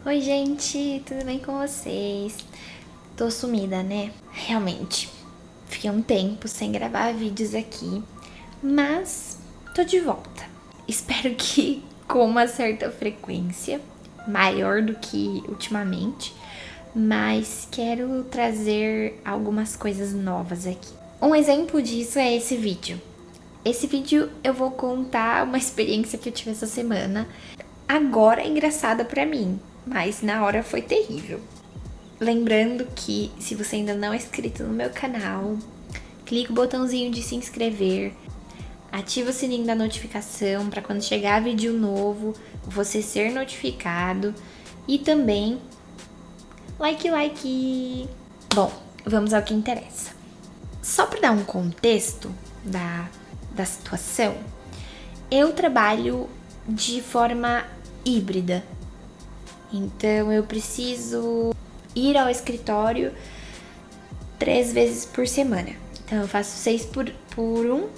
Oi, gente, tudo bem com vocês? Tô sumida, né? Realmente, fiquei um tempo sem gravar vídeos aqui, mas tô de volta. Espero que com uma certa frequência, maior do que ultimamente, mas quero trazer algumas coisas novas aqui. Um exemplo disso é esse vídeo. Esse vídeo eu vou contar uma experiência que eu tive essa semana. Agora é engraçada pra mim, mas na hora foi terrível. Lembrando que se você ainda não é inscrito no meu canal, clica o botãozinho de se inscrever, ativa o sininho da notificação para quando chegar vídeo novo você ser notificado e também like. Bom, vamos ao que interessa. Só para dar um contexto da situação, eu trabalho de forma híbrida. Então eu preciso ir ao escritório 3 vezes por semana. Então eu faço 6 por 1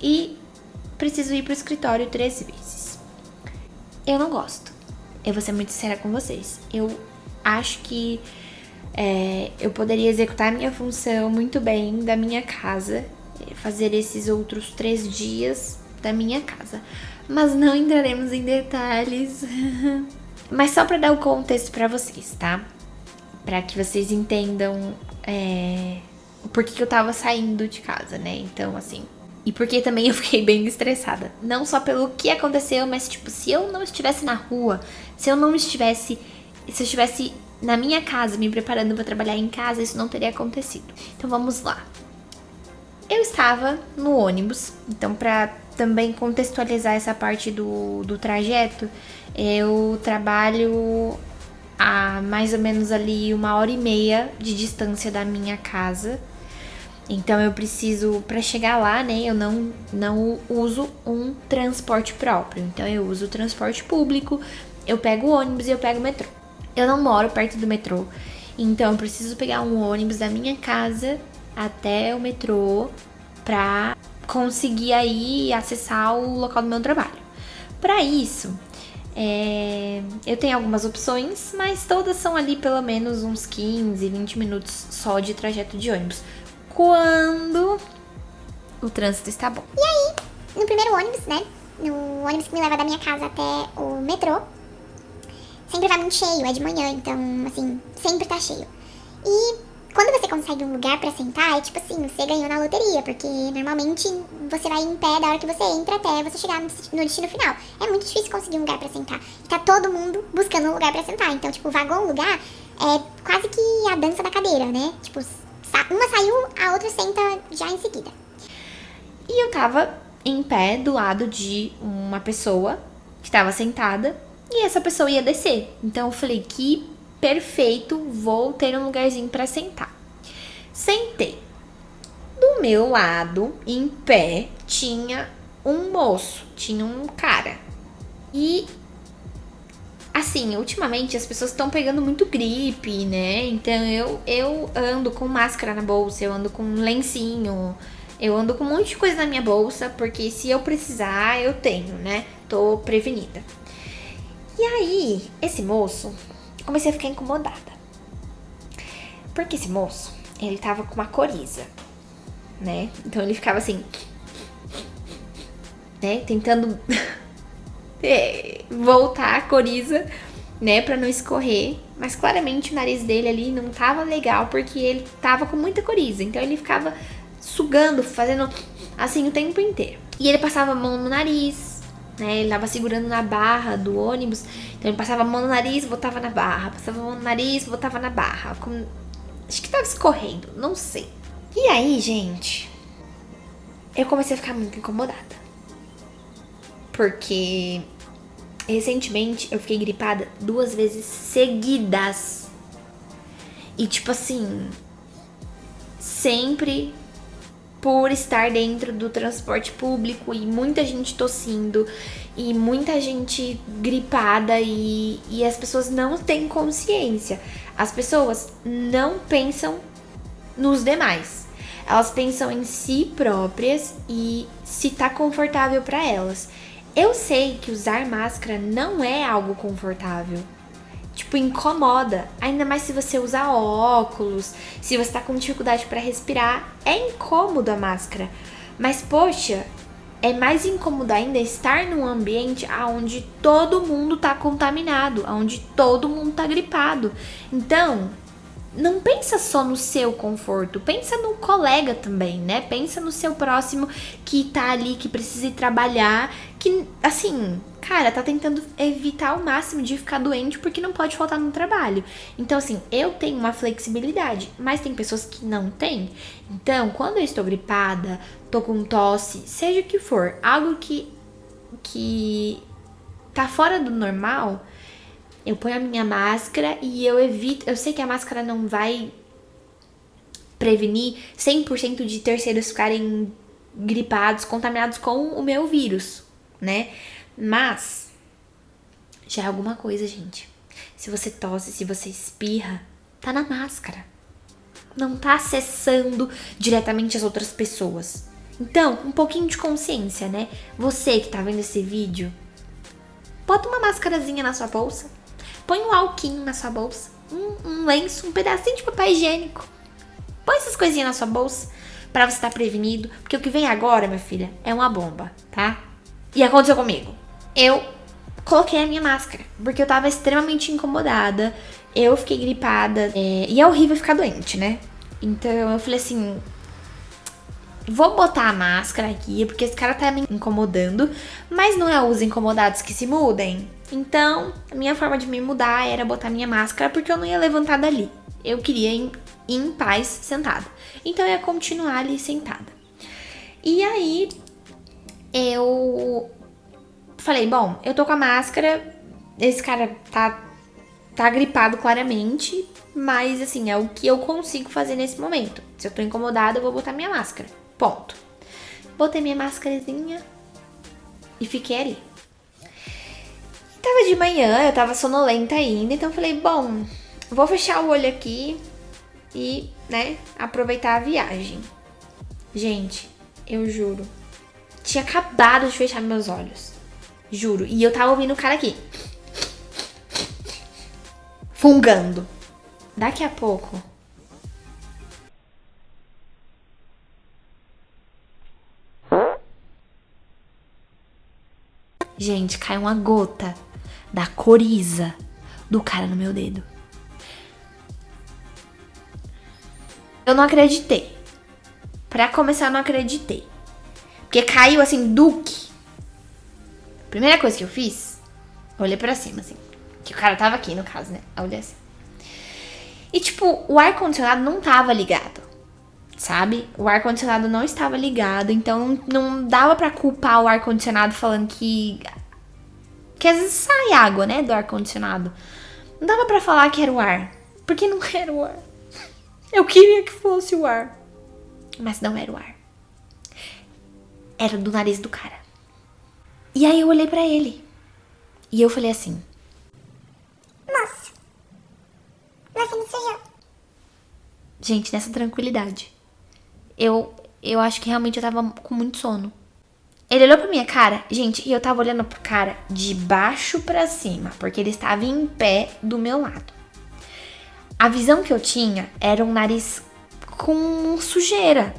e preciso ir pro escritório 3 vezes. Eu não gosto. Eu vou ser muito sincera com vocês. Eu acho que eu poderia executar a minha função muito bem da minha casa, fazer esses outros 3 dias da minha casa. Mas não entraremos em detalhes. Mas só pra dar o contexto pra vocês, tá? Pra que vocês entendam por que eu tava saindo de casa, né? Então, assim... E porque também eu fiquei bem estressada. Não só pelo que aconteceu, mas, tipo, se eu não estivesse na rua, se eu estivesse na minha casa, me preparando pra trabalhar em casa, isso não teria acontecido. Então, vamos lá. Eu estava no ônibus, então pra também contextualizar essa parte do trajeto, eu trabalho a mais ou menos ali 1h30 de distância da minha casa. Então eu preciso, para chegar lá, né, eu não uso um transporte próprio. Então eu uso o transporte público, eu pego o ônibus e eu pego o metrô. Eu não moro perto do metrô, então eu preciso pegar um ônibus da minha casa até o metrô pra conseguir aí acessar o local do meu trabalho. Para isso, eu tenho algumas opções, mas todas são ali pelo menos uns 15, 20 minutos só de trajeto de ônibus. Quando o trânsito está bom. E aí, no primeiro ônibus, né? No ônibus que me leva da minha casa até o metrô, sempre vai muito cheio, é de manhã, então, assim, sempre tá cheio. E quando você consegue um lugar pra sentar, é tipo assim, você ganhou na loteria, porque normalmente você vai em pé da hora que você entra até você chegar no destino final. É muito difícil conseguir um lugar pra sentar. E tá todo mundo buscando um lugar pra sentar. Então, tipo, vagão lugar é quase que a dança da cadeira, né? Tipo, uma saiu, a outra senta já em seguida. E eu tava em pé do lado de uma pessoa que tava sentada e essa pessoa ia descer. Então eu falei, que perfeito, vou ter um lugarzinho pra sentar. Sentei. Do meu lado, em pé, tinha um moço, tinha um cara. E assim, ultimamente as pessoas estão pegando muito gripe, né? Então eu ando com máscara na bolsa, eu ando com lencinho, eu ando com um monte de coisa na minha bolsa, porque se eu precisar, eu tenho, né? Tô prevenida. E aí, esse moço, comecei a ficar incomodada. Porque esse moço, ele tava com uma coriza, né? Então ele ficava assim, né? Tentando voltar a coriza, né, pra não escorrer. Mas claramente o nariz dele ali não tava legal, porque ele tava com muita coriza. Então ele ficava sugando, fazendo assim o tempo inteiro. E ele passava a mão no nariz, né, ele tava segurando na barra do ônibus. Então ele passava a mão no nariz, botava na barra. Passava a mão no nariz, botava na barra. Acho que tava escorrendo, não sei. E aí, gente, eu comecei a ficar muito incomodada. Porque recentemente eu fiquei gripada 2 vezes seguidas. E tipo assim, sempre por estar dentro do transporte público e muita gente tossindo e muita gente gripada e as pessoas não têm consciência. As pessoas não pensam nos demais. Elas pensam em si próprias e se tá confortável pra elas. Eu sei que usar máscara não é algo confortável. Tipo, incomoda. Ainda mais se você usar óculos, se você tá com dificuldade pra respirar. É incômodo a máscara. Mas, poxa, é mais incômodo ainda estar num ambiente onde todo mundo tá contaminado, onde todo mundo tá gripado. Então, não pensa só no seu conforto, pensa no colega também, né? Pensa no seu próximo que tá ali, que precisa ir trabalhar, que, assim, cara, tá tentando evitar ao máximo de ficar doente porque não pode faltar no trabalho. Então, assim, eu tenho uma flexibilidade, mas tem pessoas que não têm. Então, quando eu estou gripada, tô com tosse, seja o que for, algo que tá fora do normal, eu ponho a minha máscara e eu evito. Eu sei que a máscara não vai prevenir 100% de terceiros ficarem gripados, contaminados com o meu vírus, né? Mas já é alguma coisa, gente. Se você tosse, se você espirra, tá na máscara. Não tá acessando diretamente as outras pessoas. Então, um pouquinho de consciência, né? Você que tá vendo esse vídeo, bota uma máscarazinha na sua bolsa. Põe um alquinho na sua bolsa, um lenço, um pedacinho de papel higiênico. Põe essas coisinhas na sua bolsa pra você estar prevenido. Porque o que vem agora, minha filha, é uma bomba, tá? E aconteceu comigo. Eu coloquei a minha máscara, porque eu tava extremamente incomodada. Eu fiquei gripada. E é horrível ficar doente, né? Então eu falei assim, vou botar a máscara aqui, porque esse cara tá me incomodando. Mas não é os incomodados que se mudem. Então, a minha forma de me mudar era botar minha máscara, porque eu não ia levantar dali. Eu queria ir em paz, sentada. Então, eu ia continuar ali sentada. E aí, eu falei, bom, eu tô com a máscara, esse cara tá gripado claramente, mas, assim, é o que eu consigo fazer nesse momento. Se eu tô incomodada, eu vou botar minha máscara. Ponto. Botei minha máscarazinha e fiquei ali. Tava de manhã, eu tava sonolenta ainda, então eu falei, bom, vou fechar o olho aqui e, né, aproveitar a viagem. Gente, eu juro, tinha acabado de fechar meus olhos. Juro. E eu tava ouvindo o cara aqui fungando. Daqui a pouco gente, cai uma gota da coriza do cara no meu dedo. Eu não acreditei. Pra começar, eu não acreditei. Porque caiu assim, Duque. Primeira coisa que eu fiz, eu olhei pra cima, assim. Que o cara tava aqui, no caso, né? Eu olhei assim. E, tipo, o ar-condicionado não tava ligado. Sabe? O ar-condicionado não estava ligado. Então, não dava pra culpar o ar-condicionado falando que às vezes sai água, né, do ar-condicionado. Não dava pra falar que era o ar. Porque não era o ar. Eu queria que fosse o ar. Mas não era o ar. Era do nariz do cara. E aí eu olhei pra ele. E eu falei assim, Moço, você me sujou. gente, nessa tranquilidade. Eu acho que realmente eu tava com muito sono. Ele olhou pra minha cara, gente, e eu tava olhando pro cara de baixo pra cima, porque ele estava em pé do meu lado. A visão que eu tinha era um nariz com sujeira.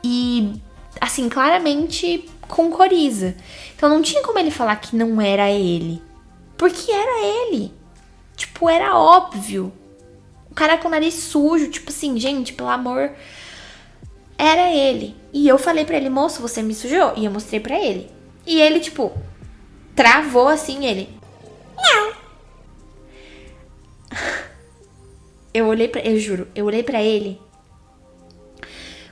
E, assim, claramente com coriza. Então não tinha como ele falar que não era ele. Porque era ele. Tipo, era óbvio. O cara com o nariz sujo, tipo assim, gente, pelo amor... Era ele. E eu falei pra ele, moço, você me sujou? E eu mostrei pra ele. E ele, tipo, travou assim, ele... Não. Eu juro, eu olhei pra ele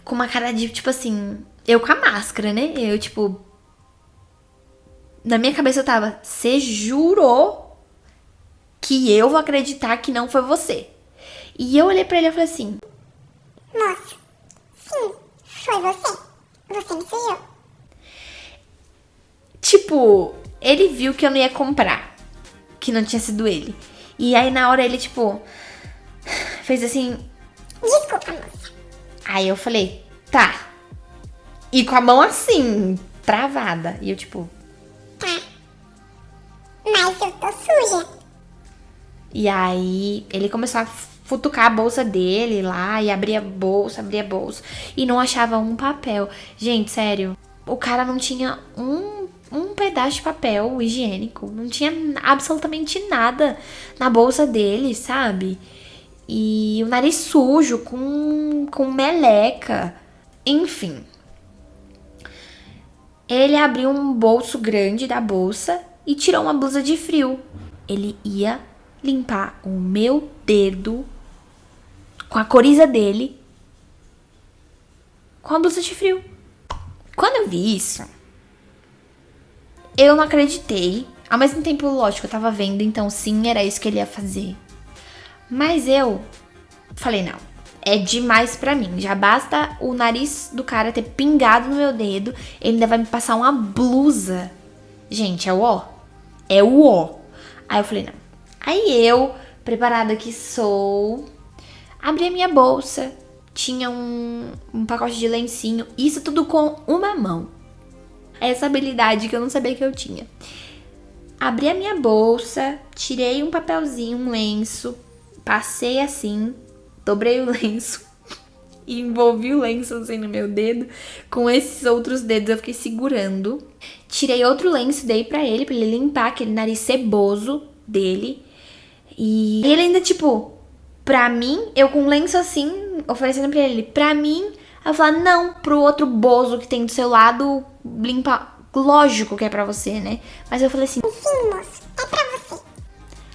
com uma cara de, tipo assim... Eu com a máscara, né? Eu, tipo... Na minha cabeça eu tava... Você jurou que eu vou acreditar que não foi você? E eu olhei pra ele e falei assim... Moço, sim, foi você. Você me sujou. Tipo, ele viu que eu não ia comprar. Que não tinha sido ele. E aí na hora ele, tipo... Fez assim... Desculpa, moça. Aí eu falei, tá. E com a mão assim, travada. E eu, tipo... Tá. Mas eu tô suja. E aí ele começou a futucar a bolsa dele lá e abria a bolsa. E não achava um papel. Gente, sério, o cara não tinha um pedaço de papel higiênico. Não tinha absolutamente nada na bolsa dele, sabe? E o nariz sujo, com meleca. Enfim. Ele abriu um bolso grande da bolsa e tirou uma blusa de frio. Ele ia limpar o meu dedo com a coriza dele com a blusa de frio. Quando eu vi isso, eu não acreditei. Ao mesmo tempo, lógico, eu tava vendo, então sim, era isso que ele ia fazer. Mas eu falei, não, é demais pra mim. Já basta o nariz do cara ter pingado no meu dedo, ele ainda vai me passar uma blusa. Gente, é o ó. É o ó. Aí eu falei, não. Aí eu, preparada que sou, abri a minha bolsa, tinha um pacote de lencinho, isso tudo com uma mão. Essa habilidade que eu não sabia que eu tinha. Abri a minha bolsa, tirei um papelzinho, um lenço, passei assim, dobrei o lenço e envolvi o lenço assim no meu dedo. Com esses outros dedos eu fiquei segurando. Tirei outro lenço, dei pra ele limpar aquele nariz ceboso dele. E ele ainda, tipo, pra mim, eu com o lenço assim, oferecendo pra ele, pra mim, eu falei, não, pro outro bozo que tem do seu lado, limpa. Lógico que é pra você, né? Mas eu falei assim, Sim, moço, é pra você.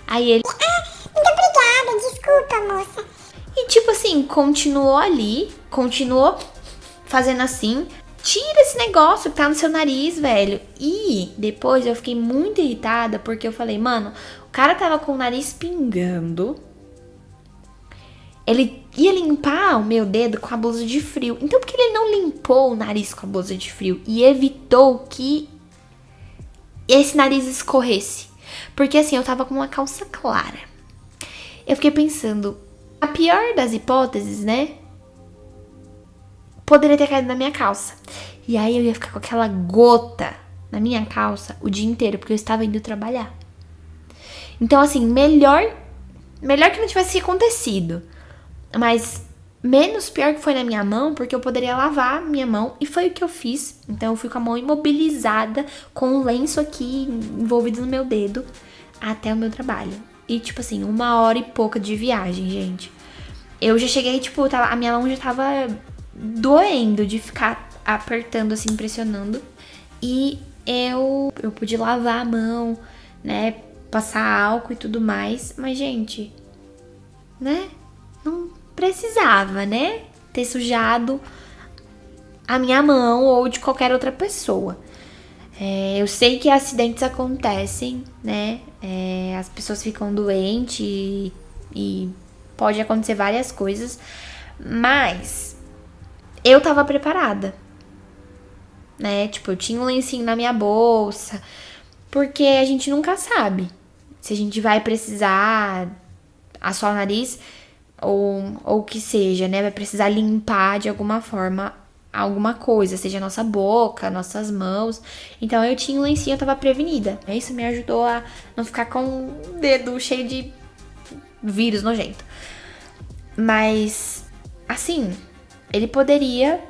Aí ele, Muito obrigada, desculpa, moça. e tipo assim, continuou ali, continuou fazendo assim. Tira esse negócio que tá no seu nariz, velho. E depois eu fiquei muito irritada porque eu falei, mano, o cara tava com o nariz pingando. Ele ia limpar o meu dedo com a blusa de frio. Então por que ele não limpou o nariz com a blusa de frio e evitou que esse nariz escorresse? Porque assim, eu tava com uma calça clara. Eu fiquei pensando, a pior das hipóteses, né? Poderia ter caído na minha calça. E aí eu ia ficar com aquela gota na minha calça o dia inteiro, porque eu estava indo trabalhar. Então, assim, melhor que não tivesse acontecido. Mas menos pior que foi na minha mão, porque eu poderia lavar minha mão. E foi o que eu fiz. Então eu fui com a mão imobilizada, com o lenço aqui envolvido no meu dedo, até o meu trabalho. E tipo assim, 1 hora e pouca de viagem, gente. Eu já cheguei, tipo, a minha mão já tava doendo de ficar apertando assim, pressionando. E eu pude lavar a mão, né, passar álcool e tudo mais. Mas, gente, né, não precisava, né, ter sujado a minha mão ou de qualquer outra pessoa. Eu sei que acidentes acontecem, né, as pessoas ficam doentes e pode acontecer várias coisas, mas eu tava preparada, né? Tipo, eu tinha um lencinho na minha bolsa, porque a gente nunca sabe se a gente vai precisar assoar o nariz ou o que seja, né? Vai precisar limpar de alguma forma alguma coisa, seja a nossa boca, nossas mãos. Então eu tinha um lencinho, eu tava prevenida. Isso me ajudou a não ficar com o dedo cheio de vírus nojento. Mas, assim, ele poderia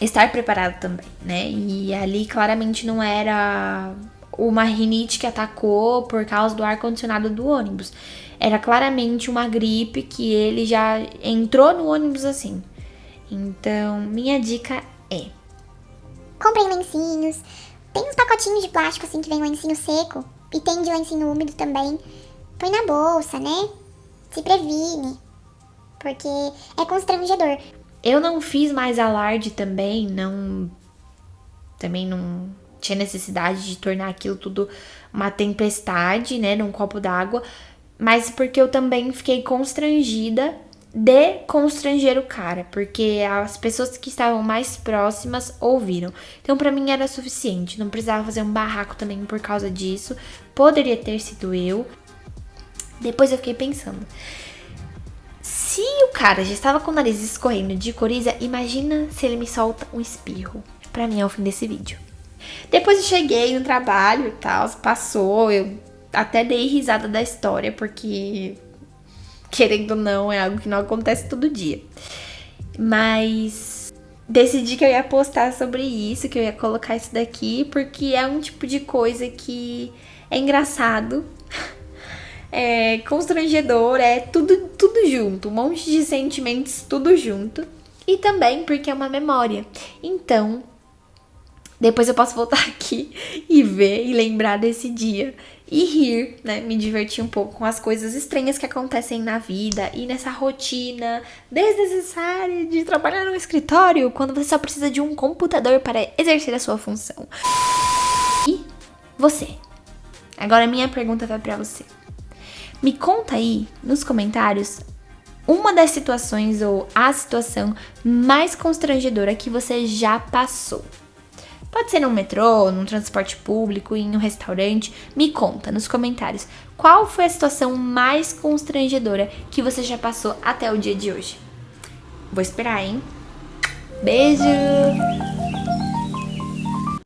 estar preparado também, né? E ali claramente não era uma rinite que atacou por causa do ar-condicionado do ônibus. Era claramente uma gripe que ele já entrou no ônibus assim. Então, minha dica é: Comprem lencinhos. Tem uns pacotinhos de plástico assim que vem lencinho seco. E tem de lencinho úmido também. Põe na bolsa, né? Se previne. Porque é constrangedor. eu não fiz mais alarde também não tinha necessidade de tornar aquilo tudo uma tempestade, né, num copo d'água, mas porque eu também fiquei constrangida de constranger o cara, porque as pessoas que estavam mais próximas ouviram. Então pra mim era suficiente, não precisava fazer um barraco também por causa disso. Poderia ter sido eu. Depois eu fiquei pensando, se o cara já estava com o nariz escorrendo de coriza, imagina se ele me solta um espirro. Pra mim é o fim desse vídeo. Depois eu cheguei no trabalho e tal, passou, eu até dei risada da história, porque, querendo ou não, é algo que não acontece todo dia. Mas decidi que eu ia postar sobre isso, que eu ia colocar isso daqui, porque é um tipo de coisa que é engraçado, é constrangedor, é tudo junto, um monte de sentimentos tudo junto. E também porque é uma memória. Então, depois eu posso voltar aqui e ver e lembrar desse dia e rir, né? Me divertir um pouco com as coisas estranhas que acontecem na vida e nessa rotina desnecessária de trabalhar no escritório quando você só precisa de um computador para exercer a sua função. E você? Agora a minha pergunta vai pra você. Me conta aí nos comentários uma das situações ou a situação mais constrangedora que você já passou. Pode ser num metrô, num transporte público, em um restaurante. Me conta nos comentários qual foi a situação mais constrangedora que você já passou até o dia de hoje. Vou esperar, hein? Beijo!